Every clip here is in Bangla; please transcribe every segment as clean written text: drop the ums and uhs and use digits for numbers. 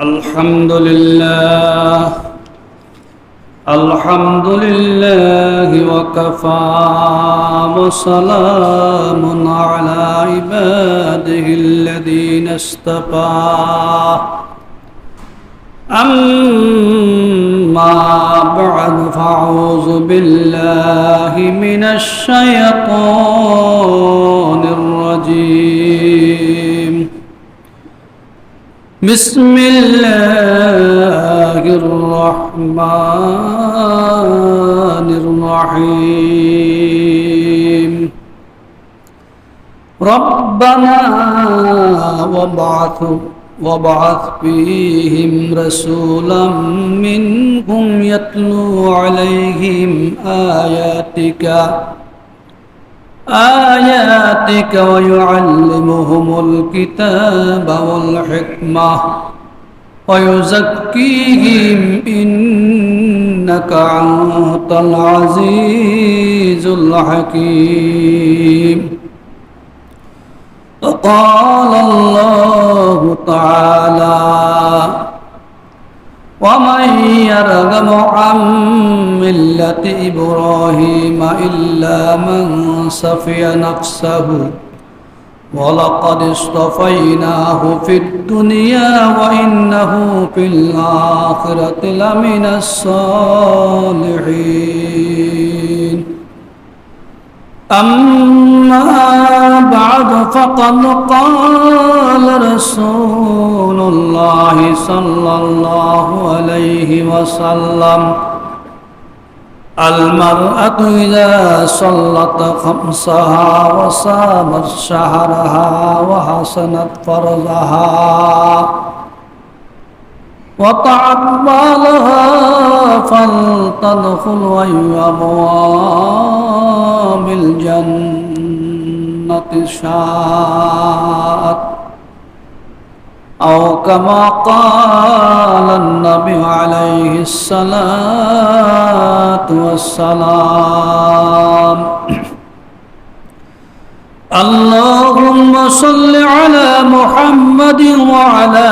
الحمد لله وكفى وسلام على عباده الذين اصطفى أما بعد فأعوذ بالله من الشيطان الرجيم بسم الله الرحمن الرحيم ربنا وابعث فيهم رسولا منهم يتلو عليهم آياتك ويعلمهم الكتاب والحكمة ويزكيهم إنك أنت العزيز الحكيم وقال الله تعالى ومن يرغب عن ملة إبراهيم إلا من سفي نفسه ولقد اصطفيناه في الدنيا وإنه في الآخرة لمن الصالحين أما بعد فقد قال رسول الله صلى الله عليه وسلم المرأة إذا صلت خمسها وصامت شهرها وحسنت فرجها وطاعت بالها فلتدخل أي أبواب الجنة شاءت أو كما قال النبي عليه الصلاة والسلام اللهم صل على محمد وعلى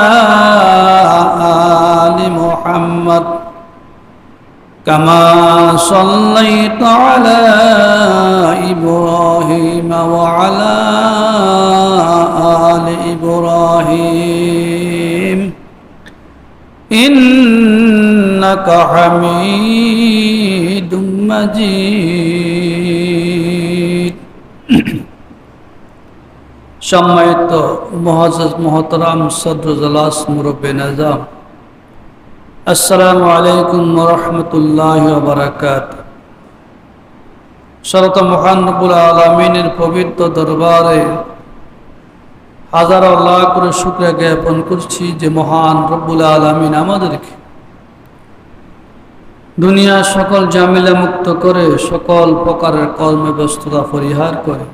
آل محمد كما صليت على إبراهيم وعلى آل إبراهيم إنك حميد مجيد সম্মানিত মুআজ্জাজ মুহতারাম সদর জলাস মুরব্বি নিজাম আসসালামু আলাইকুম ওয়া রাহমাতুল্লাহি ওয়া বারাকাতুহু শরত মহান রব্বুল আলামিনের পবিত্র দরবারে হাজার লাখ করে শুকরিয়া জ্ঞাপন করছি যে মহান রব্বুল আলামিন আমাদেরকে দুনিয়া সকল ঝামেলা মুক্ত করে সকল প্রকারের কর্মে ব্যস্ততা পরিহার করে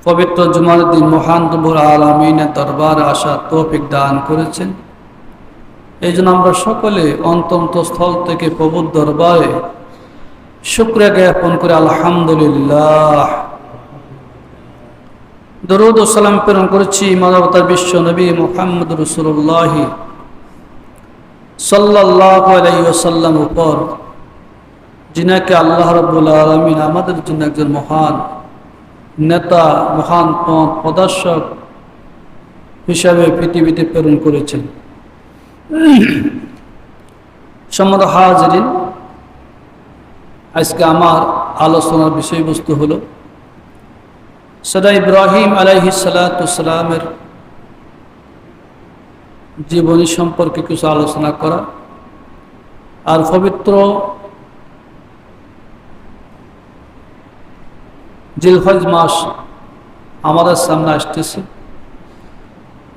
পবিত্র জুমার দিন মহান রব্বুল আলামিনের দরবারে আসার তৌফিক দান করেছেন। এই জন্য আমরা সকলে অন্তঃস্থল থেকে প্রভুর দরবারে শুকরিয়া জ্ঞাপন করে আলহামদুলিল্লাহ দরুদ ও সালাম প্রেরণ করেছি মানবতার বিশ্ব নবী মুহাম্মদ রাসূলুল্লাহ সাল্লাল্লাহু আলাইহি ওয়াসাল্লাম উপর, যিনাকে আল্লাহ রাব্বুল আলামিন আমাদের জন্য একজন মহান নেতা, মহান পথ প্রদর্শক হিসাবে পৃথিবীতে প্রেরণ করেছেন। সম্মানিত হাজিরিন, আজকে আমার আলোচনার বিষয়বস্তু হলো সদা ইব্রাহিম আলাইহিস সালাতু ওয়াসসালামের জীবনী সম্পর্কে কিছু আলোচনা করা, আর পবিত্র জিলহজ মাস আমাদের সামনে আসতেছে।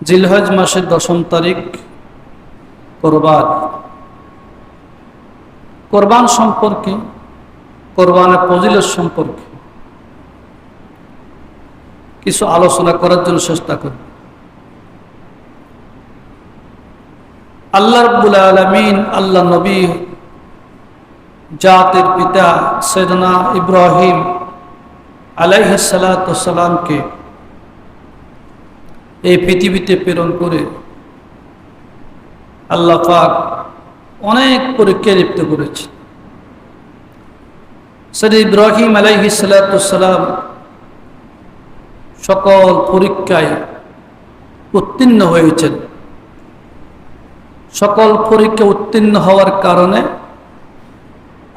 জিলহজ মাসের 10 তারিখ কোরবান সম্পর্কে, কোরবানের ফজিলত সম্পর্কে কিছু আলোচনা করার জন্য চেষ্টা করি। আল্লাহ রাব্বুল আলামিন আল্লাহ নবী জাতির পিতা সৈয়দনা ইব্রাহিম আলাইহিস সালাতু ওয়াস সালামকে এই পৃথিবীতে প্রেরণ করে আল্লাহ পাক অনেক পরীক্ষায় লিপ্ত করেছে। সৈয়দ ইব্রাহিম আলাইহিস সালাম সকল পরীক্ষায় উত্তীর্ণ হয়েছেন। সকল পরীক্ষা উত্তীর্ণ হওয়ার কারণে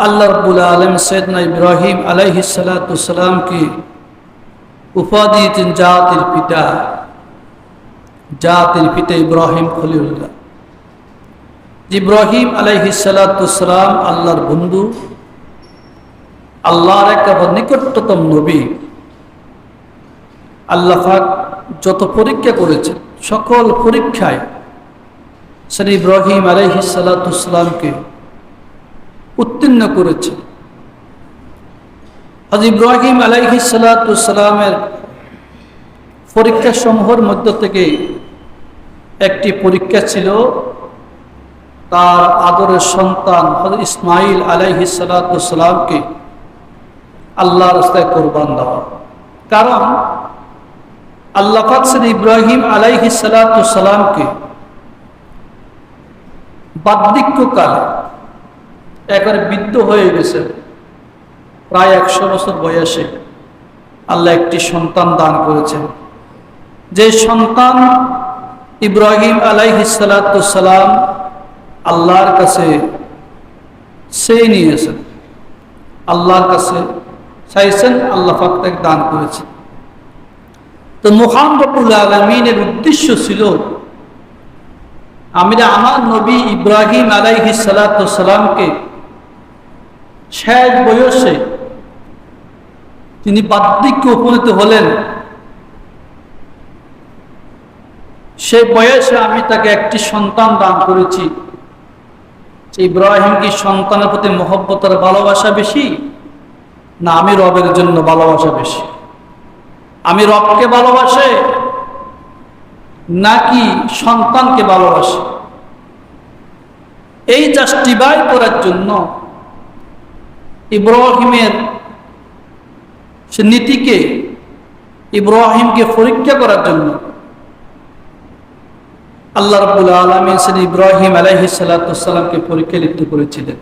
আল্লাহ রাব্বুল আলামিন সাইয়েদনা ইব্রাহিম আলাইহিস সালামকে উপাধি দিয়েছেন জাতির পিতা। জাতির পিতা ইব্রাহিম খলিলুল্লাহ। ইব্রাহিম আলাইহিস সালাম আল্লাহর বন্ধু, আল্লাহর একেবারে নিকটতম নবী। আল্লাহ পাক যত পরীক্ষা করেছেন সকল পরীক্ষায় সৈয়দ ইব্রাহিম আলাইহিস সালামকে উত্তীর্ণ করেছে। হযরত ইব্রাহিম আলাইহিস সালামের পরীক্ষা সমূহের মধ্য থেকে একটি পরীক্ষা ছিল তার আদরের সন্তান হযরত ইসমাঈল আলাইহিস সালামকে আল্লাহর রাস্তায় কুরবান দেওয়া। কারণ আল্লাহ পাক সৈয়দ ইব্রাহিম আলাইহিস সালামকে বার্ধক্যকালে একবারে বৃদ্ধ হয়ে গেছেন, প্রায় 100 বছর বয়সে আল্লাহ একটি সন্তান দান করেছেন। যে সন্তান ইব্রাহিম আলাইহিস সালাম আল্লাহর কাছে চেয়ে নিয়েছেন, আল্লাহর কাছে চাইছেন, আল্লাহ পাক তাকে দান করেছেন। তো মহান রব্বুল আলামিনের উদ্দেশ্য ছিল আমি আমার নবী ইব্রাহিম আলাইহিস সালামকে শেষ বয়সে তিনি বার্ধক্যে উপনীত হলেন, সেই বয়সে আমি তাকে একটি সন্তান দান করেছি। ইব্রাহিম কি সন্তানের প্রতি মহব্বত আর ভালোবাসা বেশি, না আমি রবের জন্য ভালোবাসা বেশি? আমি রবকে ভালোবাসে নাকি সন্তানকে ভালোবাসে? এই জাস্টিফাই করার জন্য ইব্রাহিমের সে নীতিকে, ইব্রাহিমকে পরীক্ষা করার জন্য আল্লাহ রাব্বুল আলামিন সৈয়দ ইব্রাহিম আলাইহিস সালামকে পরীক্ষা লিপ্ত করেছিলেন।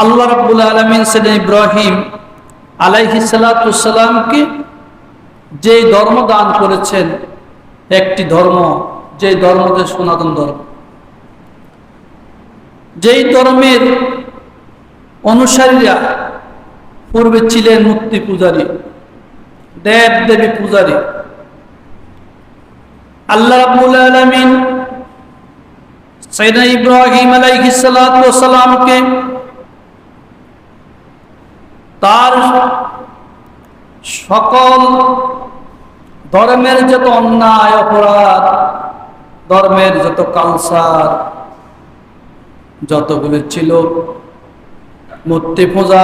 আল্লাহ রাব্বুল আলামিন সৈয়দ ইব্রাহিম আলাইহিস সালামকে যে ধর্ম দান করেছেন, একটি ধর্ম, যে ধর্মকে সনাতন ধর্ম, যেই ধর্মের অনুসারীরা পূর্বে ছিলেন মূর্তি পূজারী, দেব দেবী পূজারী। আল্লাহ রাব্বুল আলামিন সাইয়েদনা ইব্রাহিম আলাইহিস সালামকে তার সকল ধর্মের যত অন্যায় অপরাধ, ধর্মের যত কালচার যতগুলো ছিল, মূর্তি পূজা,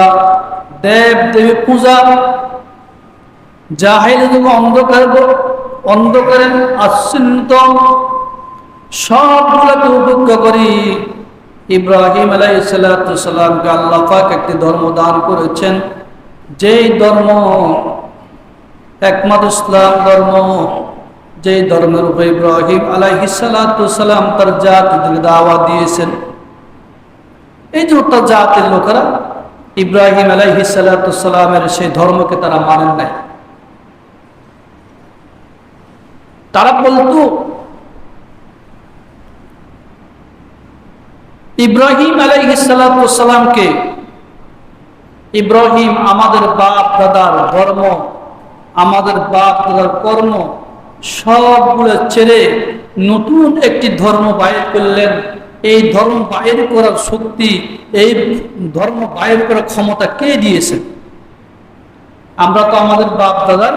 দেব দেবী পূজা, জাহেলি যুগ অন্ধকারে আচ্ছন্ন, সবগুলোকে উপেক্ষা করি ইব্রাহিম আলাইহিস সালামকে আল্লাহ পাক একটি ধর্ম দান করেছেন, যেই ধর্ম একমাত্র ইসলাম ধর্ম, যেই ধর্মের উপর ইব্রাহিম আলাইহিস সালাম তার জাতিকে দাওয়াত দিয়েছেন। এই যে তার জাতির লোকেরা ইব্রাহিম আলাইহিস সালামের সেই ধর্মকে তারা মানেন নাই। তারা বলতো ইব্রাহিম আলাইহিস সালামকে, ইব্রাহিম আমাদের বাপ দাদার ধর্ম, আমাদের বাপ দাদার কর্ম সবগুলো ছেড়ে নতুন একটি ধর্ম বাইর করলেন। এই ধর্ম বাইর করার শক্তি, এই ধর্ম বাইর করার ক্ষমতা কে দিয়েছে? আমরা তো আমাদের বাপ দাদার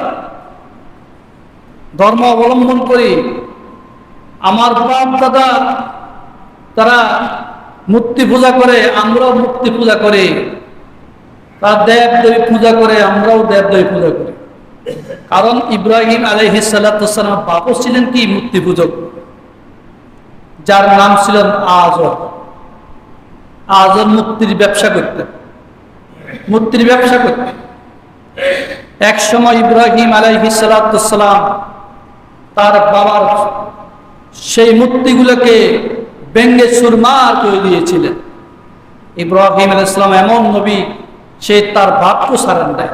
ধর্ম অবলম্বন করি। আমার বাপ দাদা তারা মূর্তি পূজা করে, আমরাও মূর্তি পূজা করি। তারা দেব দেবী পূজা করে, আমরাও দেব দেবী পূজা করি। কারণ ইব্রাহিম আলাইহিস সালাম বাপও ছিলেন কি মূর্তি পূজক, যার নাম ছিলেন আজর। আজর মূর্তির ব্যবসা করতেন, মূর্তির ব্যবসা করতেন। এক সময় ইব্রাহিম আলাইহিস সালাম তার বাবার সেই মূর্তিগুলোকে ব্যঙ্গে চুরমার করে দিয়েছিলেন। ইব্রাহিম আলাইহিস সালাম এমন নবী, সে তার বাপকে ছাড়েন দেয়,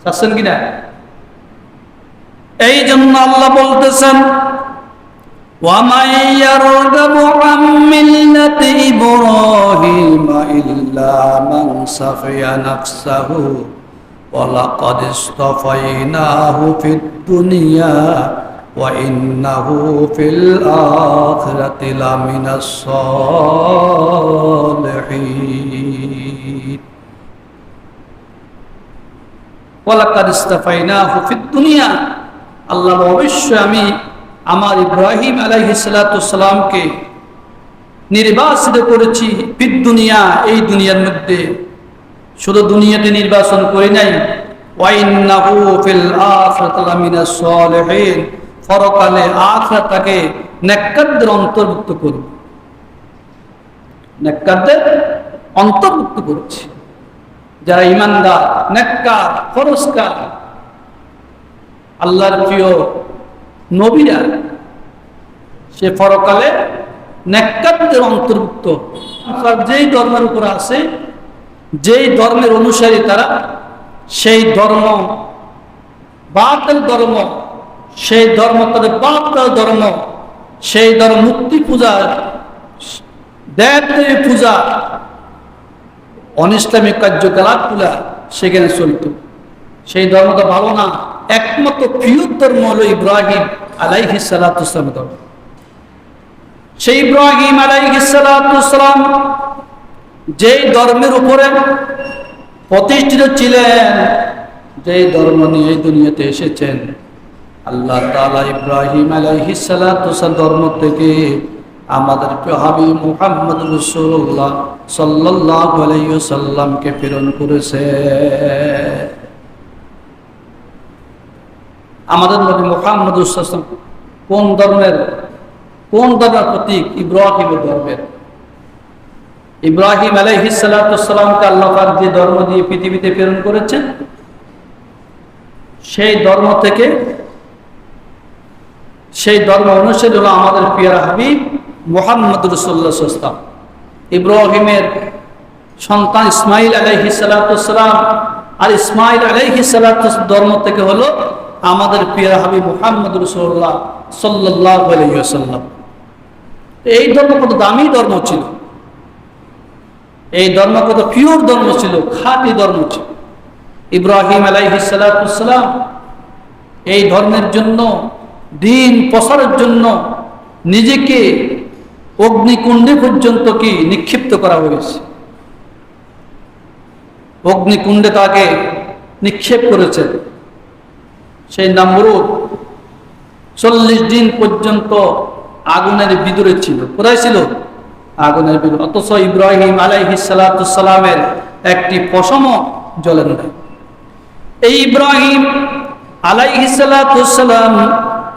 চাচ্ছেন কিনা? এই জন্য আল্লাহ বলতেছেন, وَمَن يَرْغَبُ عَن مِّلَّةِ إِبْرَاهِيمَ إِلَّا مَن سَفِهَ نَفْسَهُ وَلَقَدِ اصْطَفَيْنَاهُ فِي الدُّنْيَا وَإِنَّهُ فِي الْآخِرَةِ لَمِنَ الصَّالِحِينَ وَلَقَدِ اصْطَفَيْنَاهُ فِي الدُّنْيا, আল্লাহ অবশ্যই আমি আমার ইব্রাহিম আলাইহিস সালামকে নির্বাচিত করেছি ফিদ দুনিয়া, এই দুনিয়ার মধ্যে। শুধু দুনিয়াতে নির্বাচন করি নাই, ওয়া ইন্নাহু ফিল আখিরাতি লামিনাস সালিহিন, পরকালে আখিরাতকে নেককারদের অন্তর্ভুক্ত করব, নেককারদের অন্তর্ভুক্ত করেছি, যারা ঈমানদার, নেককার, ফরজকার, আল্লাহর প্রিয় নবীরা, সে পরকালে নেককারদের অন্তর্ভুক্ত। যেই ধর্মের উপর আছে, যেই ধর্মের অনুসারী তারা, সেই ধর্ম বাতিল ধর্ম, সেই ধর্ম তাদের বাতিল ধর্ম, সেই ধর্ম মূর্তি পূজা, দেবদেবী পূজা, অনিসলামিক কার্যকলাপগুলা সেখানে চলত। সেই ধর্মটা ভালো না। একমাত্র প্রিয় ধর্ম হলো ইব্রাহিম আলাইহিস সালাম ধর্ম। সেই ইব্রাহিম আলাইহিস সালাম যেই ধর্মের উপরে প্রতিষ্ঠিত ছিলেন, যেই ধর্ম নিয়ে এই দুনিয়াতে এসেছেন, আল্লাহ তাআলা ইব্রাহিম আলাইহিস সালাম ধর্ম থেকে আমাদের প্রিয় হাবিব মুহাম্মদ রাসূলুল্লাহ সাল্লাল্লাহু আলাইহি ওয়াসাল্লামকে প্রেরণ করেছে। আমাদের নবী মুহাম্মদ রাসূলুল্লাহ কোন ধর্মের প্রতীক? ইব্রাহিমের ধর্মের। ইব্রাহিম আলাইহিস সালামকে আল্লাহ পাক যে ধর্ম দিয়ে পৃথিবীতে প্রেরণ করেছেন, সেই ধর্ম থেকে, সেই ধর্ম অনুসারী হলো আমাদের প্রিয় হাবিব মুহাম্মদ রাসূলুল্লাহ সাল্লাল্লাহু আলাইহি ওয়াসাল্লাম। ইব্রাহিমের সন্তান ইসমাইল আলাইহিস সালাম, আর ইসমাইল আলাইহিস সালাম ধর্ম থেকে হলো আমাদের প্রিয় হাবিব মুহাম্মদ রাসূলুল্লাহ সাল্লাল্লাহু আলাইহি ওয়াসাল্লাম। এই ধর্ম কত দামি ধর্ম ছিল, এই ধর্ম কত পিওর ধর্ম ছিল, খাঁটি ধর্ম ছিল। ইব্রাহিম আলাইহিস সালাম এই ধর্মের জন্য, দিন প্রসারের জন্য নিজেকে অগ্নিকুণ্ডে পর্যন্ত কি নিক্ষিপ্ত করা হয়েছে। অগ্নিকুণ্ডে তাকে নিক্ষেপ করেছেন। সেই নমরুদ 40 দিন পর্যন্ত আগুনের ভিতরে ছিল। কোথায় ছিল? আগুনের ভিতরে। অথচ ইব্রাহিম আলাইহিস সালামের একটি পশমও জ্বলে না। এই ইব্রাহিম আলাইহিস সালাম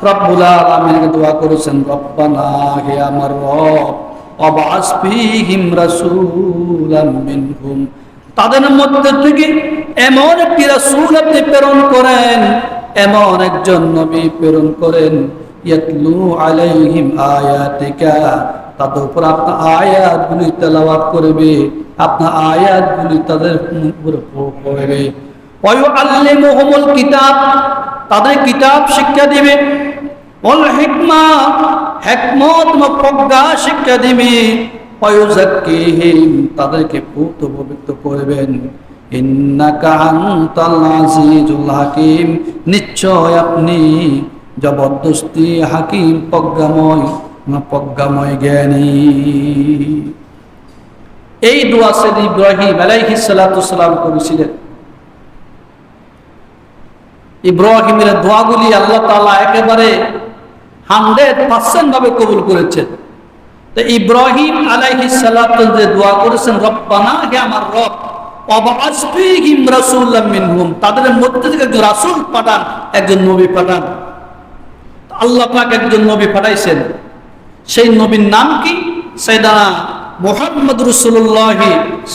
রব্বুল আলামিনকে দোয়া করেছেন, রব্বানা, হে আমার রব, আবআস ফীহিম রাসূলাম মিনহুম, তাদের মধ্যে থেকে এমন একটি রাসূল আপনি প্রেরণ করেন, এমন একজন নবী প্রেরণ করেন, ইয়াতলু আলাইহিম আয়াতিকা, তাদের উপর আপনার আয়াতগুলি তেলাওয়াত করবে, আপনার আয়াতগুলি তাদের উপর পড়বে, ওয়া ইউআল্লিমুহুমুল কিতাব, তাদের কিতাব শিক্ষা দিবে, ওয়াল হিকমা, হিকমত ও প্রজ্ঞা শিক্ষা দিবে, ওয়া ইউযাক্কিহিম, তাদেরকে পবিত্র করবেন, ইন্নাকা আনতাল আজিজুল হাকিম, নিশ্চয় আপনি জবরদস্তি হাকিম, প্রজ্ঞাময় জ্ঞানী। এই দোয়া সাইয়েদ ইব্রাহিম আলাইহিস সালাম করেছিলেন। ইব্রাহিমের দোয়াগুলি আল্লাহ তাআলা একেবারে 100% ভাবে কবুল করেছেন। তো ইব্রাহিম আলাইহিস সালাম যে দোয়া করেছেন, রব্বানা, হে আমার রব, আবআস ফীহিম রাসূলাম মিনহুম, তাদের মধ্যে থেকে একজন রাসূল পাঠান, একজন নবী পাঠান। আল্লাহ পাক একজন নবী পাঠাইছেন। সেই নবীর নাম কি? সাইয়েদনা মুহাম্মদ রাসূলুল্লাহ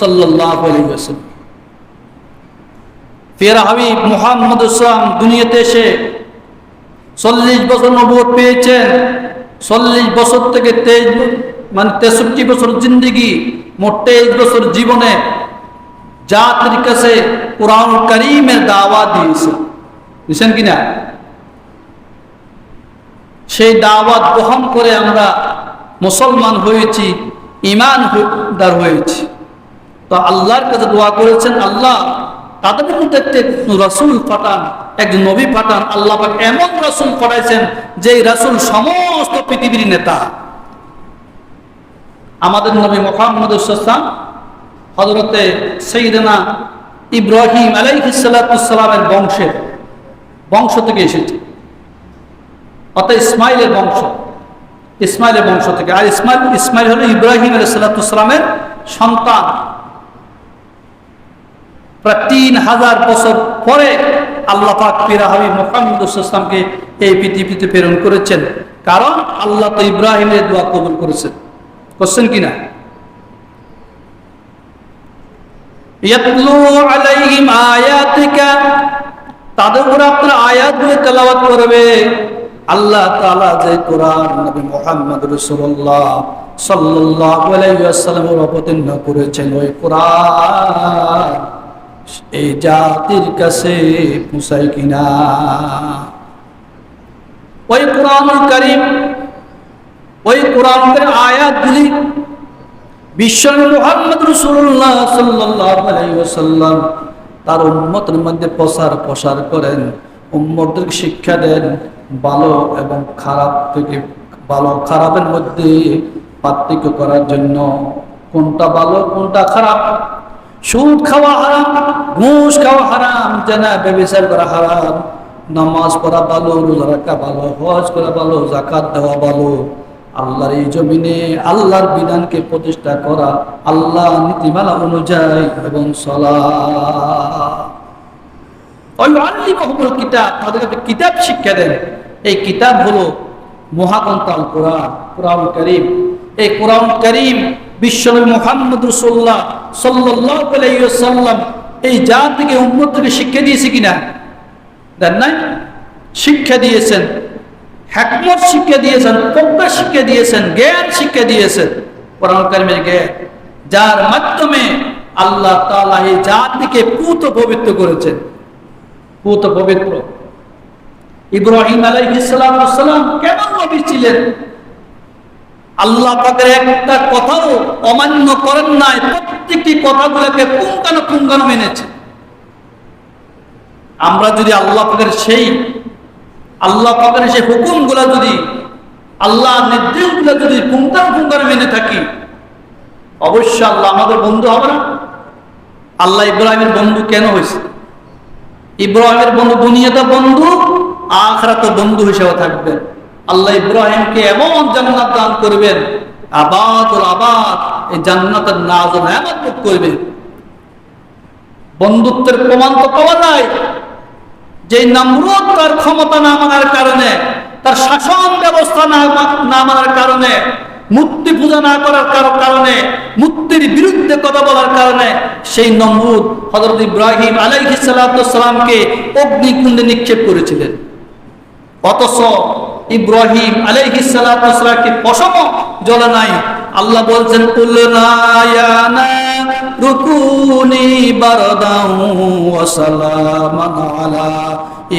সাল্লাল্লাহু আলাইহি ওয়াসাল্লাম। প্রিয় হাবিব মুহাম্মদ সাল্লাল্লাহু দুনিয়াতে এসে 40 বছর নবুয়ত পেয়েছেন, 40 বছর থেকে 63 বছর জিন্দেগি, মোট 23 বছর জীবনে জাতির কাছে কুরআন কারীমের দাওয়াত দিয়েছেন কিনা? সেই দাওয়াত গ্রহণ করে আমরা মুসলমান হয়েছি, ঈমানদার হয়েছি। তো আল্লাহর কাছে দোয়া করেছেন, আল্লাহ তাদের মধ্যে একটা রাসূল পাঠান, একজন নবী পাঠান। আল্লাহ পাক এমন রাসূল পাঠাইছেন যে রাসূল সমস্ত পৃথিবীর নেতা। আমাদের নবী মুহাম্মদ সাল্লাল্লাহু আলাইহি ওয়াসাল্লাম হযরতে সাইয়েদনা ইব্রাহিম আলাইহিস সালামের বংশ থেকে এসেছে, অর্থাৎ ইসমাইলের বংশ থেকে। আর ইসমাইল হলো ইব্রাহিম আলাইহিস সালামের সন্তান। প্রায় 3000 বছর পরে আল্লাহ পাক প্রিয় হাবিব মুহাম্মদ সাল্লাল্লাহু আলাইহি ওয়াসাল্লামকে এই পৃথিবীতে প্রেরণ করেছেন, কারণ আল্লাহ তো ইব্রাহিমের দোয়া কবুল করছেন কিনা? ইয়াতলু আলাইহিম আয়াতিকা, তাদের উপরে আপনারা আয়াতগুলো তেলাওয়াত করবে। আল্লাহ তাআলা যে কোরআন নবী মুহাম্মদ রাসূলুল্লাহ সাল্লাল্লাহু আলাইহি ওয়াসাল্লামের অবতীর্ণ করেছেন, ওই কোরআন এই জাতির কাছে পৌঁছায় কিনা? ওই কোরআনুল কারীম, ওই কোরআনের আয়াতগুলি বিশ্বনবী মুহাম্মদ রাসূলুল্লাহ সাল্লাল্লাহু আলাইহি ওয়াসাল্লাম তার উম্মতের মধ্যে প্রসার করেন, উম্মতদেরকে শিক্ষা দেন ভালো এবং খারাপ থেকে, ভালো খারাপের মধ্যে পার্থক্য করার জন্য, কোনটা ভালো কোনটা খারাপ। সুদ খাওয়া হারাম, ঘুষ খাওয়া হারাম, জেনা ব্যভিচার করা হারাম, নামাজ পড়া ভালো, রোজা রাখা ভালো, হজ করা ভালো, যাকাত দেওয়া ভালো। আল্লাহর এই জমিনে আল্লাহর বিধানকে প্রতিষ্ঠা করা, আল্লাহ নীতিমালা অনুযায়ী এবং কিতাব, তাদেরকে কিতাব শিক্ষা দেন। এই কিতাব হলো মহাগ্রন্থ আল কোরআন, কোরআনুল কারীম। এই কোরআন কারীম বিশ্বনবী মুহাম্মদ রাসূলুল্লাহ সাল্লাল্লাহু আলাইহি ওয়াসাল্লাম এই জাতিকে, উম্মতকে শিক্ষা দিয়েছে কিনা? দেন নাই? শিক্ষা দিয়েছেন, হিকমত শিক্ষা দিয়েছেন, প্রজ্ঞা শিক্ষা দিয়েছেন, জ্ঞান শিক্ষা দিয়েছেন। কোরআন কারীমের জ্ঞান, যার মাধ্যমে আল্লাহ তাআলা এই জাতিকে পুত পবিত্র করেছেন, পুত পবিত্র। ইব্রাহিম আলাইহিস সালাম কেমন নবী ছিলেন? আল্লাহ পাকের একটা কথাও অমান্য করেন নাই, প্রত্যেকটি কথাগুলোকে পুঙ্খানুপুঙ্খানু মেনেছে। আমরা যদি আল্লাহ পাকের সেই হুকুমগুলো যদি, আল্লাহ নির্দেশগুলো যদি পুঙ্খানুপুঙ্খানু মেনে থাকি, অবশ্যই আল্লাহ আমাদের বন্ধু হবে না। আল্লাহ ইব্রাহিমের বন্ধু কেন হয়েছে? ইব্রাহিমের বন্ধু দুনিয়াতে বন্ধু, আখিরাতে বন্ধু হিসেবে থাকবেন। আল্লাহ ইব্রাহিমকে এমন জান্নাত দান করবেন, আবাদুল আবাদ, এই জান্নাতের নাজল নেয়ামত ভোগ করবেন। বন্ধুত্বের প্রমাণ তো পাওয়া যায় যে নমরুদ তার ক্ষমতা না মানার কারণে, তার শাসন ব্যবস্থা না মানার কারণে, মূর্তি পূজা না করার কারণে, মূর্তির বিরুদ্ধে কথা বলার কারণে সেই নমরুদ হযরত ইব্রাহিম আলাইহিস সালামকে অগ্নিকুণ্ডে নিক্ষেপ করেছিলেন। অথচ ইব্রাহিম আলাইহিস সালামকে পশম জ্বলে নাই। আল্লাহ বলছেন, কুলনা ইয়া নারু কুনি বারদান ওয়া সালামান আলা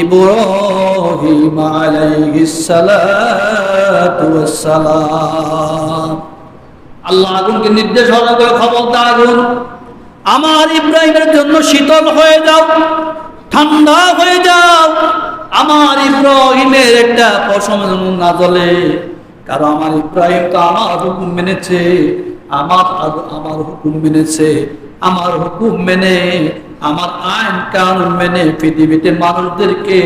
ইব্রাহিম আলাইহিস সালাতু ওয়াস সালাম। আল্লাহ আগুনকে নির্দেশ হলো, খবরদার আগুন, আমার ইব্রাহিমের জন্য শীতল হয়ে যাও, ঠান্ডা হয়ে যাও। আমার ইব্রাহিমের একটা পশম না জ্বলে, কারণ আমার ইব্রাহিম তো আমার হুকুম মেনেছে, আমার হুকুম মেনেছে, আমার হুকুম মেনে, আমার আইন কানুন মেনে পৃথিবীতে মানুষদেরকে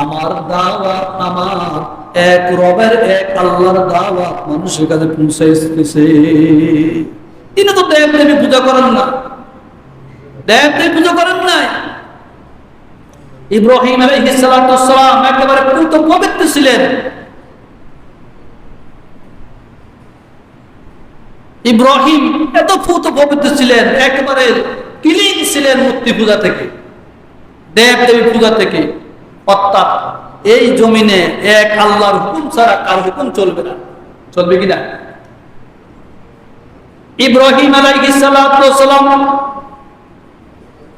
আমার দাওয়াত, আমার এক রবের, এক আল্লাহর দাওয়াত মানুষের কাছে পৌঁছাইতেছে। তিনি তো দেব দেবী পূজা করেন না, দেব দেবী পূজা করেন নাই। ইব্রাহিম আলাইহিস সালাম একেবারে পুত পবিত্র ছিলেন। ইব্রাহিম এত পুত পবিত্র ছিলেন, একেবারে ক্লিন ছিলেন মূর্তি পূজা থেকে, দেব দেবী পূজা থেকে। অর্থাৎ এই জমিনে এক আল্লাহর হুকুম ছাড়া কার হুকুম চলবে না। চলবে কিনা? ইব্রাহিম আলাইহিস সালাতু ওয়াস সালাম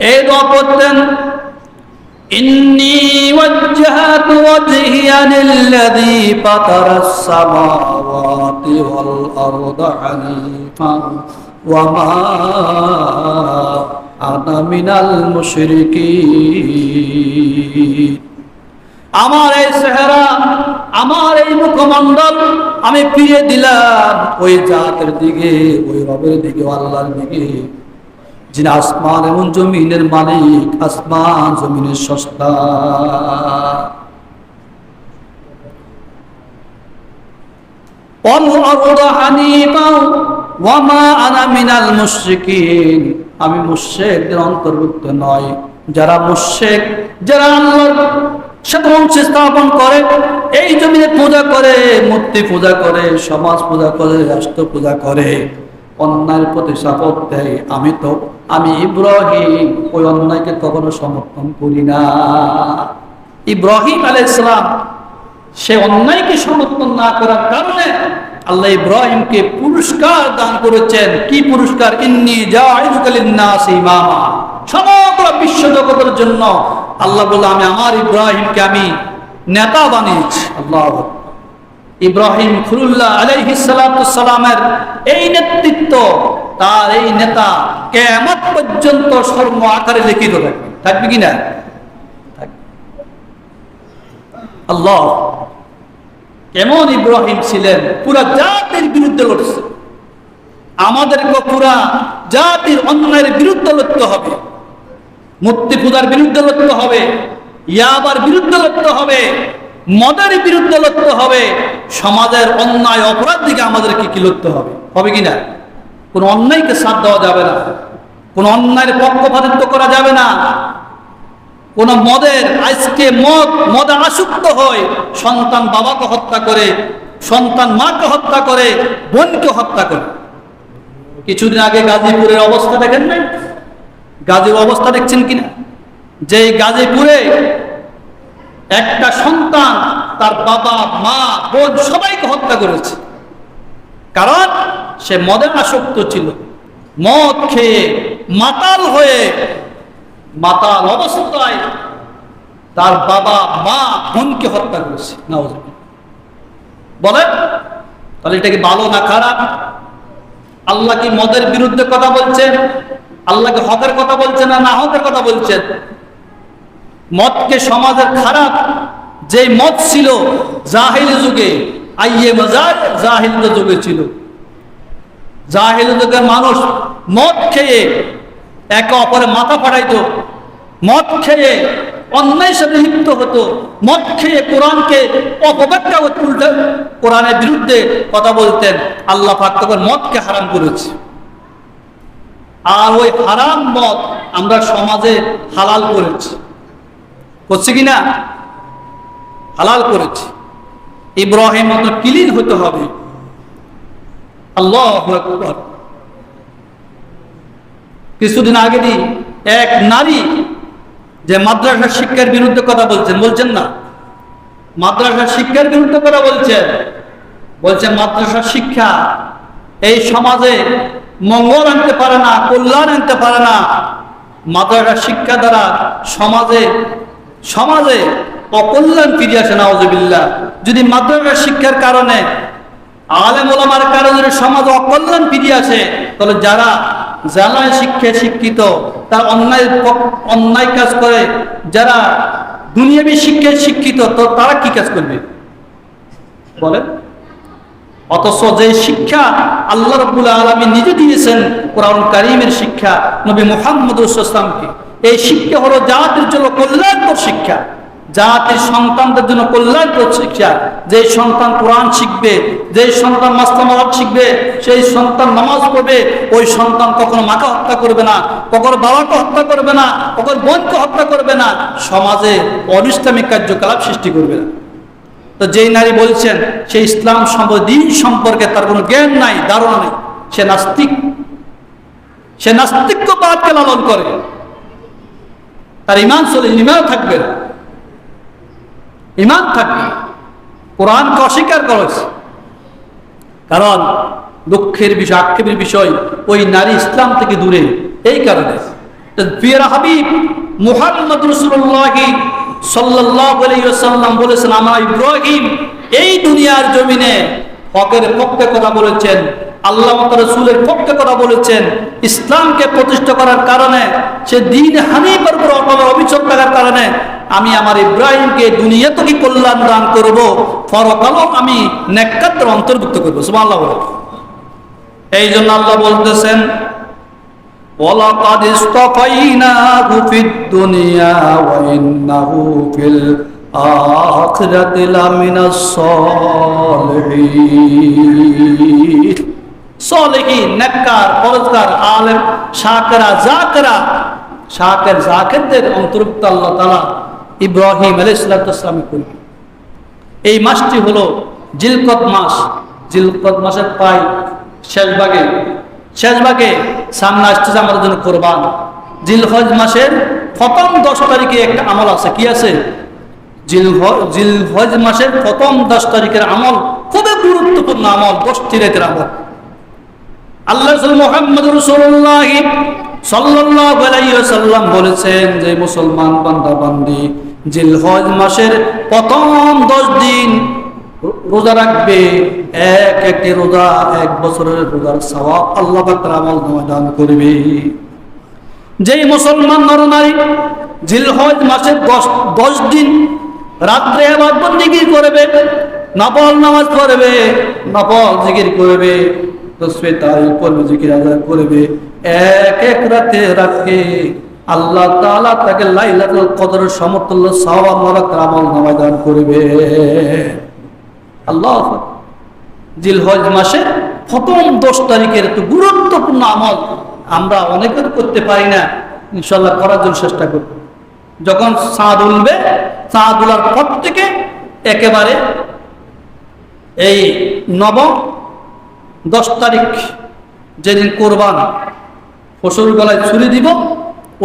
এই দোয়া পড়তেন, ইন্নী ওয়াজ্জাহতু ওয়াজহিয়া লিল্লাযী ফাতারাস সামাওয়াতি ওয়াল আরদা হানিফান ওয়া মা আনা মিনাল মুশরিকিন। আমার এই চেহারা, আমার এই মুখমণ্ডল আমি ফিরিয়ে দিলাম ওই জাতের দিকে, ওই রবের দিকে, আল্লাহর দিকে, যিনি আসমান এবং জমিনের মালিক, আসমান জমিনের স্রষ্টা। আমি মুশরিকদের অন্তর্ভুক্ত নয়। যারা মুশরিক, যারা আল্লাহর সাথে অংশ স্থাপন করে, এই জমিনে পূজা করে, মূর্তি পূজা করে, সমাজ পূজা করে, রাষ্ট্র পূজা করে, অন্যায়ের প্রতি সাপোর্ট দেয়, আমি ইব্রাহিম ওই অন্যায়কে কখনো সমর্থন করি না। ইব্রাহিম আলাইহিস সালাম সে অন্যায়কে সমর্থন না করার কারণে আল্লাহ ইব্রাহিমকে পুরস্কার দান করেছেন। কি পুরস্কার? ইন্নী জাইলুকা লিন-নাসি ইমামা। সমগ্র বিশ্ব জগতের জন্য আল্লাহ বলে, আমি আমার ইব্রাহিমকে আমি নেতা বানিয়েছি। আল্লাহু আকবার। ইব্রাহিম খলিলুল্লাহ আলাইহিস সালাতু সালামের এই নেতৃত্ব, তার এই নেতা কিয়ামত পর্যন্ত স্বর্ণ আকারে লিখিত থাকবে। থাকবে কিনা? আল্লাহ কেমন ইব্রাহিম ছিলেন, পুরা জাতির বিরুদ্ধে লড়ছে। আমাদেরকে পুরা জাতির অন্যায়ের বিরুদ্ধে লড়তে হবে, মূর্তি পূজার বিরুদ্ধে লড়তে হবে, ইয়াবার বিরুদ্ধে লড়তে হবে, মদের বিরুদ্ধে লড়তে হবে, সমাজের অন্যায় অপরাধ দিকে আমাদেরকে কি লড়তে হবে, হবে কিনা? কোন অন্যায়কে সাথ দেওয়া যাবে না, কোন অন্যায়ের পক্ষপাতিত্ব করা যাবে না। কোন মদের, আজকে মদে আসক্ত হয়, সন্তান বাবাকে হত্যা করে, সন্তান মাকে হত্যা করে, বোনকে হত্যা করে। কিছুদিন আগে গাজীপুরের অবস্থা দেখেন নাই? গাজীর অবস্থা দেখছেন কিনা? যে গাজীপুরে একটা সন্তান তার বাবা, মা, বোন সবাইকে হত্যা করেছে, কারণ সে মদে আসক্ত ছিল। মদ খেয়ে মাতাল হয়ে, মাতাল অবস্থায় তার বাবা, মা, বোনকে হত্যা করেছে। নাউজুবিল্লাহ। বলে তাহলে এটা কি ভালো না খারাপ? আল্লাহ কি মদের বিরুদ্ধে কথা বলছেন? আল্লাহকে হকের কথা বলছেন না হকের কথা বলছেন? মদকে সমাজের খারাপ, যে মদ ছিল জাহিলি যুগে, আইয়ে মজার জাহিল যুগে ছিল। জাহিল যুগের মানুষ মদ খেয়ে একে অপরে মাথা ফাটাইতো, মদ খেয়ে অন্যায়ের সাথে লিপ্ত হতো, মদ খেয়ে কোরআনকে অপব্যাখ্যা উল্টে কোরআনের বিরুদ্ধে কথা বলতেন। আল্লাহ পাক তখন মদকে হারাম করেছে। আর ওই হারাম মদ আমরা সমাজে হালাল করেছি, করছি কিনা? হালাল করেছি। ইব্রাহিম মতো ক্লিন হতে হবে। আল্লাহু আকবার। কিছুদিন আগে এক নারী যে মাদ্রাসা শিক্ষার বিরুদ্ধে কথা বলছেন না? মাদ্রাসা শিক্ষার বিরুদ্ধে কথা বলছেন মাদ্রাসা শিক্ষা এই সমাজে মঙ্গল আনতে পারে না, কল্যাণ আনতে পারে না। মাদ্রাসা শিক্ষা দ্বারা সমাজে অকল্যাণ ফিরে আসে। নাউজুবিল্লাহ। যদি মাদ্রাসা শিক্ষার কারণে, আলেম ওলামার কারণে যদি সমাজে অকল্যাণ ফিরে আসে, তাহলে যারা জানায় শিক্ষায় শিক্ষিত, তার অন্যায় কাজ করে, যারা দুনিয়াবী শিক্ষায় শিক্ষিত, তো তারা কি কাজ করবে বলেন? অথচ যে শিক্ষা আল্লাহ রাব্বুল আলামিন নিজে দিয়েছেন, কোরআন কারীমের শিক্ষা, নবী মুহাম্মদ সাল্লাল্লাহু আলাইহি ওয়াসাল্লামকে, এই শিক্ষা হলো জাতির জন্য কল্যাণকর শিক্ষা, জাতির সন্তানদের জন্য কল্যাণকর শিক্ষা। যে সন্তান কোরআন শিখবে, যে সন্তান মাসলামাত শিখবে, সেই সন্তান নামাজ পড়বে, ওই সন্তান কখনো মাকে হত্যা করবে না, কখনো বাবাকে হত্যা করবে না, কখনো বোনকে হত্যা করবে না, সমাজে অনিসলামিক কার্যকলাপ সৃষ্টি করবে না। তো যেই নারী বলছেন সে ইসলাম দিন সম্পর্কে তার কোনো জ্ঞান নাই, ধারণা নেই, সে নাস্তিক, সে নাস্তিক্যবাদকে লালন করে, তার ইমান চলে, ইমান থাকবে না। ঈমান থাকবে। কোরআনকে অস্বীকার করেছে, কারণ দুঃখের বিষয়, আক্ষেপের বিষয় ওই নারী ইসলাম থেকে দূরে। এই কারণে প্রিয় হাবিব মুহাম্মদ রাসূলুল্লাহ সাল্লাল্লাহু আলাইহি ওয়াসাল্লাম বলেছেন, আমার ইব্রাহিম এই দুনিয়ার জমিনে হকের পক্ষে কথা বলেছেন, আল্লাহ রাসূলের পক্ষে কথা বলেছেন, ইসলামকে প্রতিষ্ঠা করার কারণে, সে দ্বীন হানিফের উপর অটল অবিচল থাকার কারণে আমি আমার ইব্রাহিমকে দুনিয়াতে কি কল্যাণ দান করব, পরকালও আমি নেককারদের অন্তর্ভুক্ত করব। সুবহানাল্লাহ। এই জন্য আল্লাহ বলতেছেন, ওয়ালাকাদ ইসতাফাইনাহু ফিদ দুনিয়া ওয়া ইন্নাহু ফিল আখিরাতি লামিনাস সালিহিন। সালিহিন, নেককার, পরহেজগার, আলেম, শাকিরা, যাকিরা, শাকির যাকিরদের অন্তর্ভুক্ত আল্লাহ তাআলা ইব্রাহিম আলাইহিস সালাম করবেন। এই মাসটি হলো জিলকদ মাস। জিলকদ মাসের প্রায় শেষ ভাগে সামনে আসতেছে আমাদের জন্য কোরবান। জিলহজ মাসের প্রথম 10 তারিখে একটা আমল আছে। কি আছে? জিলহজ মাসের প্রথম 10 তারিখের আমল খুবই গুরুত্বপূর্ণ আমল, 10টি রাতের আমল। আল্লাহ রাসূল মুহাম্মদ রাসূলুল্লাহ সাল্লাল্লাহু আলাইহি ওয়াসাল্লাম বলেছেন যে মুসলমান বান্দা বান্দি জিলহজ মাসের প্রথম 10 দিন রোজা রাখবে, একটি রোজা 1 বছরের রোজার সওয়াব আল্লাহ পাক তার আমলনামায় দান করবে। যেই মুসলমান নরনারী জিলহজ মাসের 10 দিন রাত্রে ইবাদত বন্দেগী করবে, নফল নামাজ পড়বে, নফল জিকির করবে, তাসবিহ তাহলিল পড়বে, জিকির আযান করবে, এক রাতে রাখে আল্লাহ তাআলা তাকে লাইলাতুল কদরের সমতুল্য সওয়াব আল্লাহ তার আমলনামায় দান করবে। আল্লাহ। জিলহজ মাসের প্রথম 10 তারিখের এত গুরুত্বপূর্ণ আমল আমরা অনেকের করতে পারি না, ইনশাআল্লাহ করার জন্য চেষ্টা করব। যখন চাঁদ উঠবে, চাঁদ ওঠার পর থেকে একেবারে এই নবম 10 তারিখ যেদিন কোরবান, পশুর গলায় ছুরি দিব,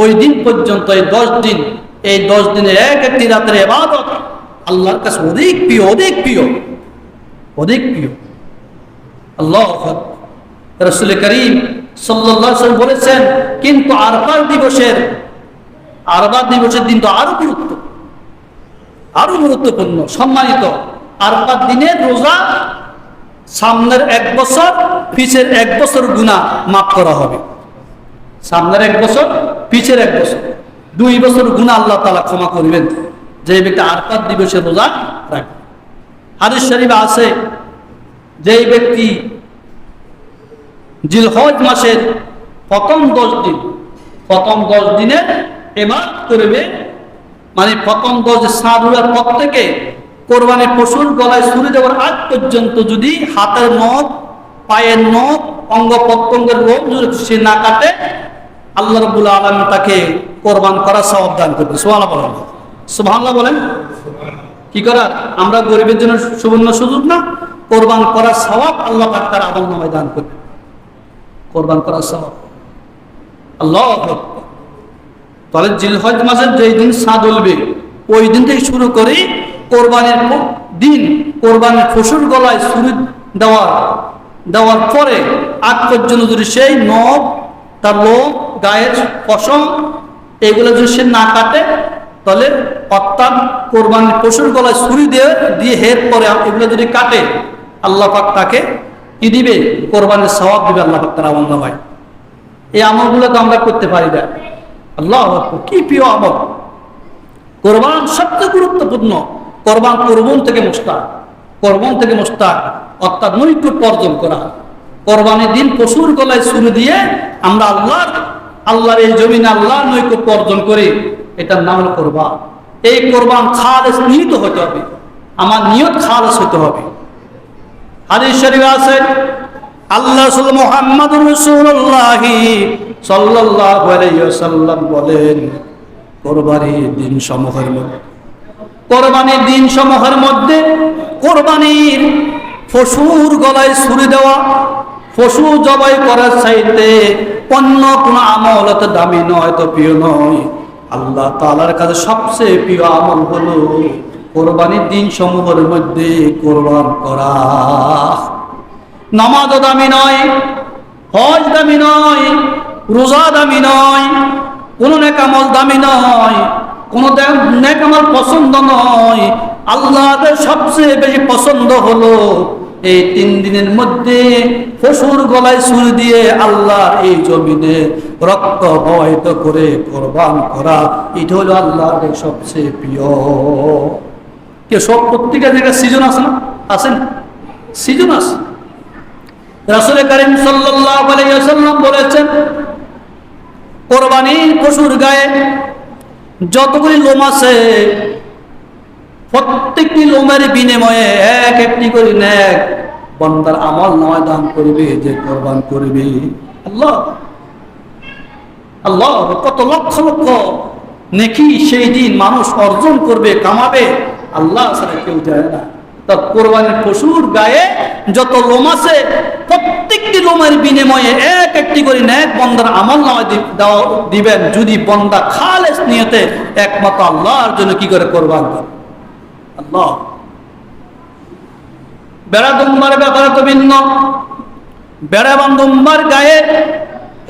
ওই দিন পর্যন্ত এই 10 দিন, এই 10 দিনের একটি রাতের ইবাদত আল্লাহর কাছে অধিক প্রিয়, অধিক প্রিয়, অধিক প্রিয়। আল্লাহ। রাসূল করিম সাল্লাল্লাহু আলাইহি ওয়াসাল্লাম বলেছেন, কিন্তু আরফা দিবসের দিন তো আরো গুরুত্বপূর্ণ, সম্মানিত। আরফা দিনের রোজা সামনের 1 বছর, পিছের 1 বছর গুনাহ মাফ করা হবে। সামনের 1 বছর, পিছের 1 বছর, 2 বছর গুনাহ আল্লাহ তাআলা ক্ষমা করবেন যে ব্যক্তি আরফা দিবসের রোজা রাখবে। হাদিস শরীফে আছে, যে ব্যক্তি জিলহজ মাসের প্রথম 10 দিনে ইবাদত করবে, মানে প্রথম 10 চাঁদ ওঠার পর থেকে কোরবানির পশুর গলায় ছুরি দেওয়ার আগ পর্যন্ত যদি হাতের নখ, পায়ের নখ, অঙ্গ প্রত্যঙ্গের রোগ যদি সে না কাটে, আল্লাহ রাব্বুল আলামিন তাকে কোরবান করার সওয়াব দান করবে। সুবহানাল্লাহ বলেন, সুবহানাল্লাহ বলেন। কি করার? আমরা গরিবের জন্য সুবর্ণ সুযোগ না, কোরবান করার সওয়াব আল্লাহ পাক তার আমলনামায় দান করবে। কোরবান করার সওয়াব আল্লাহ। তাহলে জিলহজ মাসের যেই দিন চাঁদ উঠবে, ওই দিন থেকে শুরু করে কোরবানির দিন, কোরবানির পশুর গলায় ছুরি দেওয়ার পরে আগ পর্যন্ত যদি সেই নখ, তার লোম, গায়ের পশম, এগুলো যদি সে না কাটে, তাহলে অর্থাৎ কোরবানির পশুর গলায় ছুরি দিয়ে হের পরে এগুলো যদি কাটে, আল্লাহ পাক তাকে কি দিবে? কোরবানির সওয়াব দিবে আল্লাহ পাক তার আমলনামায়। এই আমলগুলো তো আমরা করতে পারি না। আল্লাহ কি প্রিয় আমল! কোরবান সবচেয়ে গুরুত্বপূর্ণ। কোরবান কোরবান থেকে মুস্তাক, অর্থাৎ নৈকট্য অর্জন করা। কোরবানির দিন পশুর গলায় ছুরি দিয়ে আমরা আল্লাহর এই জমিনে আল্লাহর নৈকট্য অর্জন করি, এটার নাম হলো কোরবান। এই কোরবান খালেস নিয়ত হতে হবে, আমার নিয়ত খালেস হতে হবে। হাদিস শরীফে আছে, আল্লাহ রাসূল মুহাম্মদুর রাসূলুল্লাহ সাল্লাল্লাহু আলাইহি ওয়াসাল্লাম বলেন, কোরবানির দিনসমূহের মধ্যে কোরবানির পশুর গলায় ছুরি দেওয়া, পশু জবাই করার চাইতে অন্য কোনো আমল এত দামি নয়, তো প্রিয় নয়। আল্লাহ তাআলার কাছে সবচেয়ে প্রিয় আমল হলো কোরবানির দিন সমূহের মধ্যে কোরবান করা। নামাজও দামি নয়, হজ দামি নয়, রোজা দামি নয়, কোনো নেক আমল দামি নয়, কোনো নেক আমল পছন্দ নয়। আল্লাহর সবচেয়ে বেশি পছন্দ হলো এই 3 দিনের মধ্যে পশুর গলায় ছুরি দিয়ে আল্লাহর এই জমিনে রক্ত প্রবাহিত করে কোরবান করা। এটা হলো আল্লাহর সবচেয়ে প্রিয়। কে সব প্রত্যেকের জায়গায় সিজন আছে না? আছে না? সিজন আছে। রাসূল কারীম সাল্লাল্লাহু আলাইহি ওয়াসাল্লাম বলেছেন, কোরবানির পশুর গায়ে যতগুলি লোম আছে প্রত্যেকটি লোমের বিনিময়ে এক একটি করে নেক বান্দার আমল নামায় দান করবে যে কোরবান করবে। আল্লাহ আল্লাহ, কত লক্ষ লক্ষ নেকি সেই দিন মানুষ অর্জন করবে, কামাবে, আল্লাহ ছাড়া কেউ যায় না। তা কোরবানির পশুর গায়ে যত লোম আছে প্রত্যেকটি লোমের বিনিময়ে এক একটি করে নেক বান্দার আমল নামায় দিবেন যদি বান্দা খালেস নিয়তে একমাত্র আল্লাহর জন্য কি করে কোরবান করে। আল্লাহ, বেড়া দুম্বার ব্যাপারে তো ভিন্ন। বেড়া দুম্বার গায়ে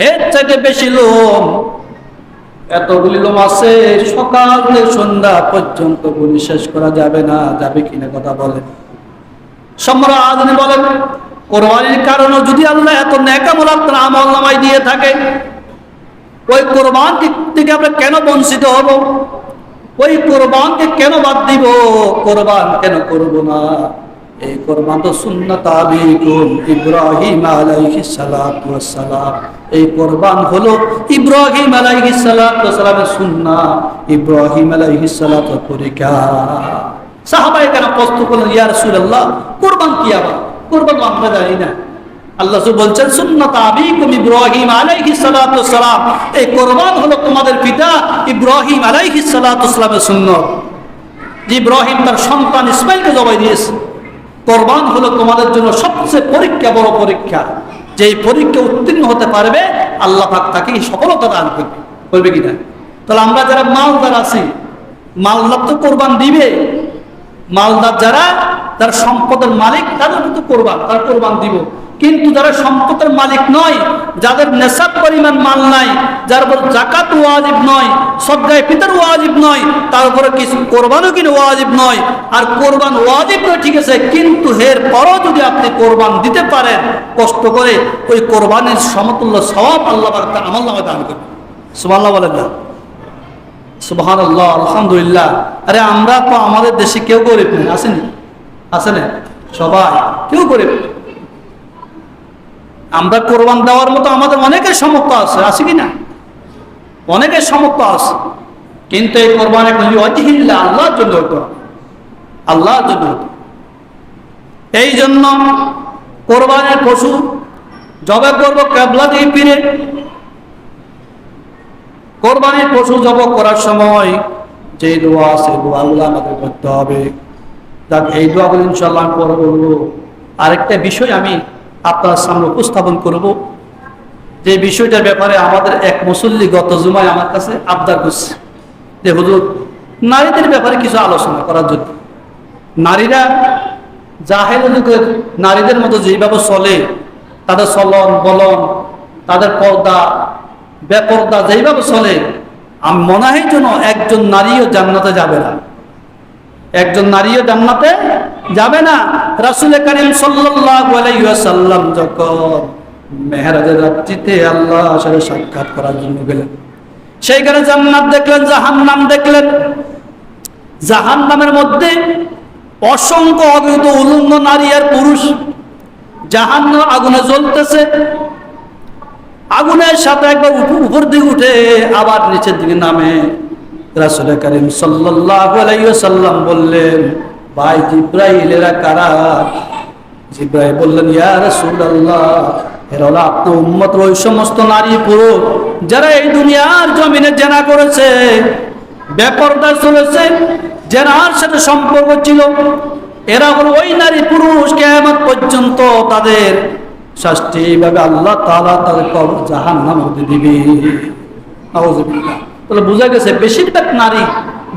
এর চাইতে বেশি লোম, এতগুলি লোম আছে সকাল থেকে সন্ধ্যা পর্যন্ত গুলি শেষ করা যাবে না। যাবে কিনা কথা বলেন? সম্রাট বলেন, কোরবানির কারণে যদি আল্লাহ এত নেক আমল আপনার আমল নামায় দিয়ে থাকে, ওই কোরবান থেকে আমরা কেন বঞ্চিত হব? ওই কোরবানকে কেন বাদ দিব? কোরবান কেন করব না? এই কোরবান তো সুন্নাত আবিকুম ইব্রাহিম আলাইহিস সালাতু ওয়াস সালাম। এই কোরবান হলো ইব্রাহিম আলাইহিস সালাতু ওয়াস সালামের সুন্নাহ, ইব্রাহিম আলাইহিস সালাতু তরিকা। সাহাবায়ে কেরাম প্রশ্ন করলেন, ইয়া রাসূলুল্লাহ, কোরবান কি আবার? কোরবান আমরা জানি না। আল্লাহ বলছেন, সুন্নাত আবিকুম ইব্রাহিম আলাইহিস সালাতু ওয়াস সালাম। এই কোরবান হলো তোমাদের পিতা ইব্রাহিম আলাইহিস সালাতু ওয়াস সালামের সুন্নাত। যে ইব্রাহিম তার সন্তান ইসমাইলকে জবাই দিয়েছে। কোরবান হলো তোমাদের জন্য সবচেয়ে পরীক্ষা, বড় পরীক্ষা। যে পরীক্ষা উত্তীর্ণ হতে পারবে আল্লাহ পাক তাকে সফলতা দান করবে। করবে কিনা? তাহলে আমরা যারা মালদার আছি, মালদার তো কোরবান দিবে। মালদার যারা তার সম্পদের মালিক তাদের তো কোরবান, তার কোরবান দিব। কিন্তু যারা সম্পদের মালিক নয়, যাদের নেশাব পরিমাণ মাল নাই, যার উপর যাকাত ওয়াজিব নয়, সদকায়ে ফিতর ওয়াজিব নয়, তার উপরে কিছু কোরবানও কিন্তু ওয়াজিব নয়। আর কোরবান ওয়াজিব নয় ঠিক আছে, কিন্তু এর পরও যদি আপনি কোরবান দিতে পারেন কষ্ট করে, ওই কোরবানির সমতুল্য সওয়াব আল্লাহ পাক তার আমল নামায় দান করবে। সুবহানাল্লাহ বলেন না? সুবহানাল্লাহ, আলহামদুলিল্লাহ। আরে আমরা তো আমাদের দেশে কেউ গরিব নেই, আসেনি? আছে না? সবাই কেউ গরিব। আমরা কোরবান দেওয়ার মতো আমাদের অনেকের সামর্থ্য আছে, আছে কি না? অনেকের সামর্থ্য আছে, কিন্তু এই কোরবান আল্লাহর জন্য হতো, আল্লাহর জন্য হতো। এই জন্য কোরবানের পশু জবাই করবো কেবলা দিয়ে ফিরে। কোরবানির পশু জবাই করার সময় যে দোয়া আছে দোয়াগুলো আমাদের করতে হবে। যাক, এই দোয়াগুলো ইনশাআল্লাহ আমি পরে বলবো। আরেকটা বিষয় আমি আপনার সামনে উপস্থাপন করব, যে বিষয়টার ব্যাপারে আমাদের এক মুসল্লি গত জুমায় আমার কাছে আবদার করছে যে হুজুর, নারীদের ব্যাপারে কিছু আলোচনা করার জন্য। নারীরা জাহেল যুগের নারীদের মতো যেভাবে চলে, তাদের চলন বলন, তাদের পর্দা বেপর্দা যেভাবে চলে, আমি মনে হয় যেন একজন নারীও জান্নাতে যাবে না, একজন নারীও জান্নাতে যাবে না। রাসূল কারীম সাল্লাল্লাহু আলাইহি ওয়াসাল্লাম যখন মেহরাজের রাত্রিতে আল্লাহর সাথে সাক্ষাৎ করার জন্য গেলেন, সেইখানে জান্নাত দেখলেন, জাহান্নাম দেখলেন। জাহান্নামের মধ্যে অসংখ্য অবৈধ উলঙ্গ নারী আর পুরুষ জাহান্নাম আগুনে জ্বলতেছে। আগুনের সাথে একবার উপর দিকে উঠে আবার নিচের দিকে নামে। রাসূল কারীম সাল্লাল্লাহু আলাইহি ওয়াসাল্লাম বললেন, ভাই জিবরাইল, এরা কারা? জিবরাইল বললেন, ইয়া রাসূলুল্লাহ, এরা হলো আপনার উম্মতের ওই সমস্ত নারী পুরুষ যারা এই দুনিয়ার জমিনে জেনা করেছে, বেপরদা চলেছে, জেনার সাথে সম্পর্ক ছিল। এরা হলো ওই নারী পুরুষ, কিয়ামত পর্যন্ত তাদের শাস্তি এইভাবে আল্লাহ তাআলা তাদের কবর জাহান্নামের মধ্যে দিবে। নাউযুবিল্লাহ। তাহলে বোঝা গেছে বেশিরভাগ নারী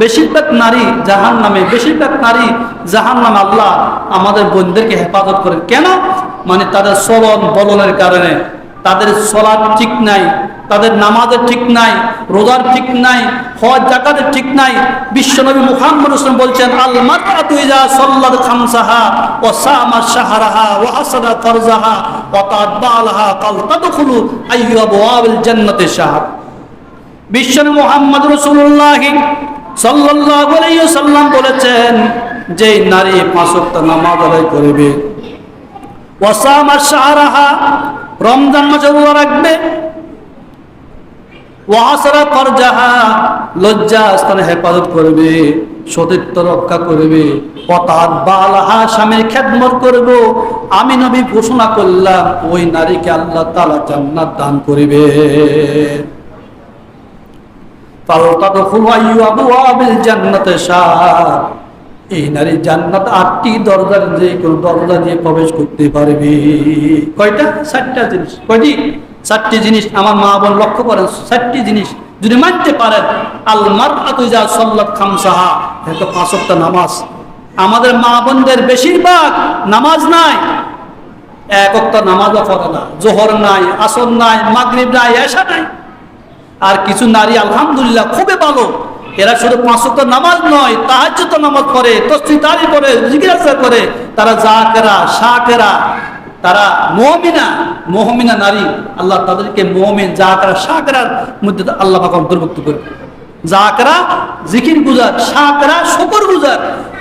বেশিরভাগ নারী জাহান্নামে, বেশিরভাগ নারী জাহান্নামে। আল্লাহ আমাদের বোনদেরকে হেফাজত করেন। কেন? মানে তাদের চলন বলনের কারণে, তাদের চলার ঠিক নাই, তাদের নামাজের ঠিক নাই, রোজার ঠিক নাই, হজ যাকাতের ঠিক নাই। বিশ্বনবী মুহাম্মদ রাসূলুল্লাহ বলছেন, আল মারআতু ইযা সাল্লাত খামসাহা ওয়া সামাত শাহরাহা ওয়া হাসাদাত ফারজাহা ওয়া তা'বালাহা কাল তাদখুলু আইয়ু আবওয়াবিল জান্নাতি শাহর। বিশ্বনবী মুহাম্মদ রাসূলুল্লাহ সাল্লাল্লাহু আলাইহি ওয়াসাল্লাম বলেছেন, যে নারী 5 ওয়াক্ত নামাজ আদায় করবে, ওয়া সামাত শাহরাহা রমজান মাসে রোজা রাখবে, ওয়াহাসারা ফারজাহা লজ্জা স্থানে হেফাজত করবে, সতীত্ব রক্ষা করবে, ওয়াতাত বালাহা স্বামীর খেদমত করব, আমি নবী ঘোষণা করলাম ওই নারীকে আল্লাহ তাআলা জান্নাত দান করবে। ফালতাদখুলু আইয়ু আবওয়াবিল জান্নাতি শাহর। এই নারী জান্নাত 8টি দরজার যে কোন দরজা দিয়ে প্রবেশ করতে পারবে। কয়টা? 4টা জিনিস। কয়টি? 4টি জিনিস। আমার মা বোন লক্ষ্য করেন, 4টি জিনিস যদি মানতে পারেন। আল মারআতু ইযা সাল্লাত খামসাহা, এটা 5 ওয়াক্ত নামাজ। আমাদের মা বোনদের বেশিরভাগ নামাজ নাই, 1 ওয়াক্ত নামাজও পড়ে না, জোহর নাই, আসর নাই, মাগরিব নাই, এশা নাই। আর কিছু নারী আলহামদুলিল্লাহ খুবই ভালো, এরা শুধু 5 ওয়াক্ত নামাজ নয়, তাহাজ্জুদ নামাজ পড়ে, তাসবিহ তাহলিল পড়ে, জিকির আজকার করে। তারা জাকেরা, শাকেরা, তারা মুমিনা নারী। আল্লাহ তাদেরকে মুমিন, জাকেরা, শাকেরার মধ্যে আল্লাহ পাক অন্তর্ভুক্ত করে। জাকেরা জিকির গুজার, শাকেরা শুকরগুজার।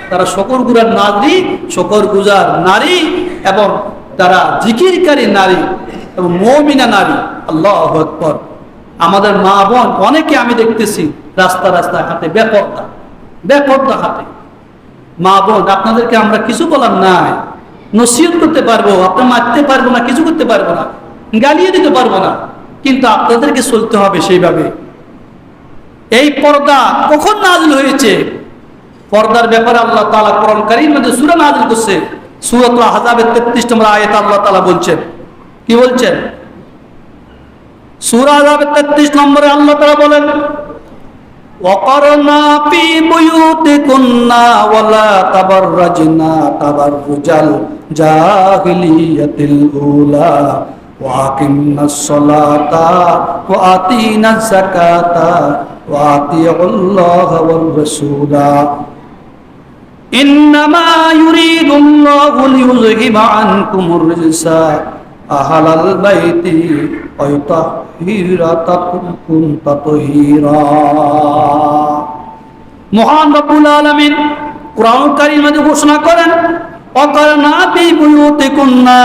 তারা শুকরগুজার নারী, শুকরগুজার নারী এবং তারা জিকিরকারী নারী এবং মুমিনা নারী। আল্লাহু আকবার। আমাদের মা বোন অনেকে আমি দেখতেছি রাস্তায় হাতে বেপরদা হাতে। মা বোন, আপনাদেরকে আমরা কিছু বলার নাই, নসিহত করতে পারবো, আপনি মারতে পারবো না, কিছু করতে পারবো না, গালিয়ে দিতে পারবো না, কিন্তু আপনাদেরকে চলতে হবে সেইভাবে। এই পর্দা কখন নাযিল হয়েছে? পর্দার ব্যাপারে আল্লাহ তাআলা কোরআন কারীমের মধ্যে সূরা নাযিল করছে। সূরাতুল আহজাবের 33 নম্বর আয়াতে আল্লাহ তাআলা বলছেন, কি বলছেন? সূরা আহজাবের 33 নম্বরে আল্লাহ তাআলা বলেন, ওয়াকারনা ফি বুয়ুতিকুন্না ওয়ালা তাবাররাজনা তাবাররুজাল জাহিলিয়াতিল উলা ওয়া আকিমনাস সালাতা ওয়া আতিনাজ যাকাতা ওয়া আতিউল্লাহা ওয়ার রাসূলা ইন্নামা ইউরিদুল্লাহু লিইউযহিবা আনকুমুর রিজসা আহলাল বাইতি ওয়া ইউতাহহিরাকুম তাতহীরা। মহান রব্বুল আলামিন কোরআন কারীমের মধ্যে ঘোষণা করেন, ওয়াকারনা ফি বুয়ুতিকুন্না,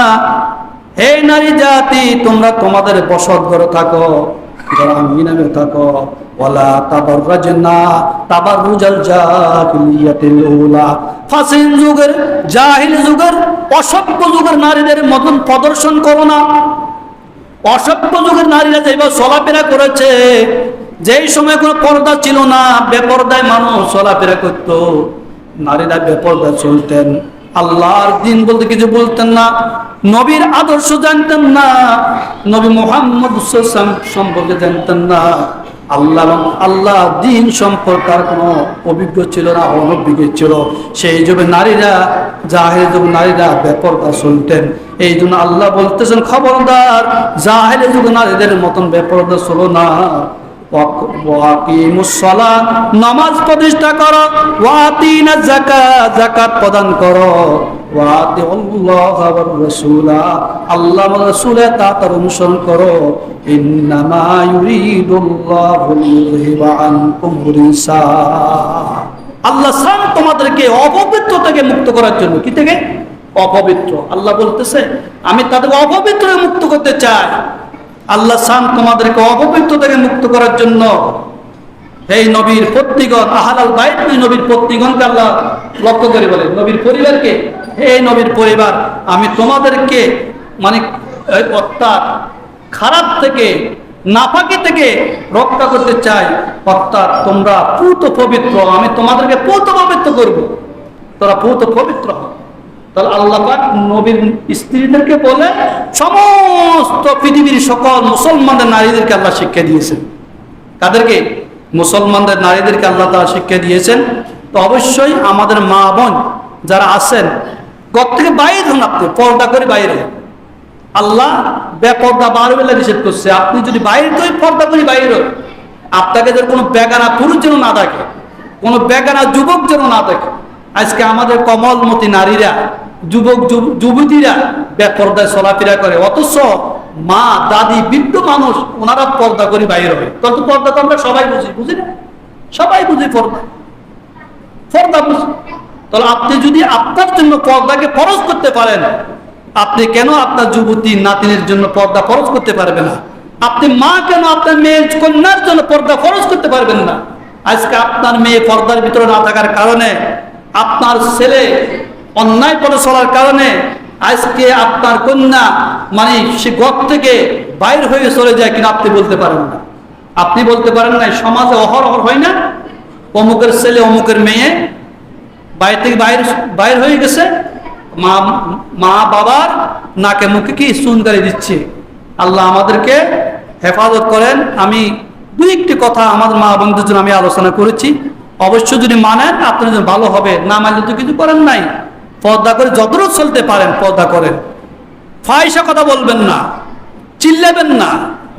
হে নারী জাতি তোমরা তোমাদের বসত ঘরে থাকো, আঙ্গিনায় থাকো, ওয়ালা তাবাররাজনা তাবাররুজাল জাহিলিয়াতিল উলা, ফাসিন যুগের, জাহিল যুগের, অসভ্য যুগের নারীদের মতন প্রদর্শন করো না। অসভ্য যুগের নারীরা যেভাবে চলাফেরা করেছে, যেই সময় কোনো পর্দা ছিল না, বেপরদায় মানুষ চলাফেরা করত, নারীরা বেপরদায় চলতেন, আল্লাহর দিন বলতে কিছু বলতেন না, নবীর আদর্শ জানতেন না, নবী মুহাম্মদ সম্পর্কে জানতেন না, আল্লাহ দিন সম্পর্কে আর কোনো অভিজ্ঞ ছিল না, অনভিজ্ঞ ছিল। সেই যুগে নারীরা, জাহেল যুগ নারীরা বেপরদা চলতেন। এই জন্য আল্লাহ বলতেছেন, খবরদার জাহেল যুগ নারীদের মতন বেপরদা চলো না। নামাজ প্রতিষ্ঠা করো, ওয়াতিনা যাকাত, যাকাত প্রদান করো, ওয়াতিউল্লাহা ওয়ার রাসূলা, আল্লাহ ওয়ার রাসূলের তার অনুসরণ করো। ইন্নামা ইউরিদুল্লাহু লিইউযহিবা আনকুম রিজসা, আল্লাহ চান তোমাদেরকে অপবিত্র থেকে মুক্ত করার জন্য। কি থেকে? অপবিত্র। আল্লাহ বলতেছে আমি তাদেরকে অপবিত্র মুক্ত করতে চাই। আল্লাহ চান তোমাদেরকে অপবিত্র থেকে মুক্ত করার জন্য। এই নবীর পত্নীগণ, আহলাল বাইত, নবীর পত্নীগণকে আল্লাহ লক্ষ্য করে বলে, নবীর পরিবারকে, হে নবীর পরিবার, আমি তোমাদেরকে মানে অর্থাৎ খারাপ থেকে, নাপাকি থেকে রক্ষা করতে চাই। অর্থাৎ তোমরা পূত পবিত্র, আমি তোমাদেরকে পূত পবিত্র করব, তোরা পূত পবিত্র হও। তাহলে আল্লাহ পাক নবীর স্ত্রীদেরকে বলে সমস্ত পৃথিবীর সকল মুসলমানদের নারীদেরকে আল্লাহ শিক্ষা দিয়েছেন। কাদেরকে? মুসলমানদের নারীদেরকে আল্লাহ তাআলা শিক্ষা দিয়েছেন। তো অবশ্যই আমাদের মা বোন যারা আছেন, ঘর থেকে বাইরে হন, আপনি পর্দা করে বাইরে হন। আল্লাহ বেপর্দা বারবেলা নিষেধ করছে। আপনি যদি বাইরে তো পর্দা করে বাইরে হন, আপনাকে যেন কোনো বেগানা পুরুষ যেন না দেখে, কোনো বেগানা যুবক যেন না দেখে। আজকে আমাদের কমলমতি নারীরা, যুবক যুবতীরা বেপর্দায় চলাফেরা করে, অথচ মা দাদি বৃদ্ধ মানুষ ওনারা পর্দা করে বাইরে হয়। তত পর্দা তো আমরা সবাই বুঝি না? সবাই বুঝি পর্দা বুঝি। তাহলে আপনি যদি আপনার জন্য পর্দাকে ফরজ করতে পারেন, আপনি কেন আপনার যুবতী নাতিনের জন্য পর্দা ফরজ করতে পারবেন না? আপনি মা কেন আপনার মেয়ের কন্যার জন্য পর্দা ফরজ করতে পারবেন না? আজকে আপনার মেয়ে পর্দার ভিতরে না থাকার কারণে, আপনার ছেলে অন্যায় পথে চলার কারণে আজকে আপনার কন্যা মানে সে ঘর থেকে বাইর হয়ে চলে যায় কিনা আপনি বলতে পারেন না। আপনি বলতে পারেন না, সমাজে অহরহ হয় না, অমুকের ছেলে অমুকের মেয়ে বাইরে থেকে বাইর হয়ে গেছে, মা বাবার নাকে মুখে কি চুনকারি দিচ্ছে। আল্লাহ আমাদেরকে হেফাজত করেন। আমি দুই একটি কথা আমাদের মা বোনদের জন্য আমি আলোচনা করেছি। অবশ্যই যদি মানেন আপনার জন্য ভালো হবে, না মানলে তো কিছু করেন নাই। পর্দা করে যতটুকু চলতে পারেন পর্দা করেন। ফাহিশা কথা বলবেন না, চিল্লাবেন না,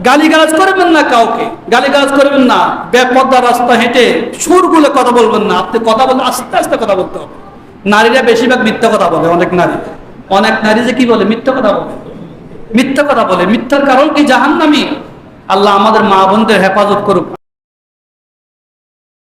গালিগালাজ করবেন না, কাউকে গালিগালাজ করবেন না, বেপর্দা রাস্তা হেঁটে সুরগুলো কথা বলবেন না। আপনি কথা বলতে আস্তে আস্তে কথা বলতে হবে। নারীরা বেশিরভাগ মিথ্যা কথা বলে। অনেক নারী যে কি বলে, মিথ্যা কথা বলে। মিথ্যার কারণ কি জাহান্নামী। আল্লাহ আমাদের মা বোনদের হেফাজত করুক।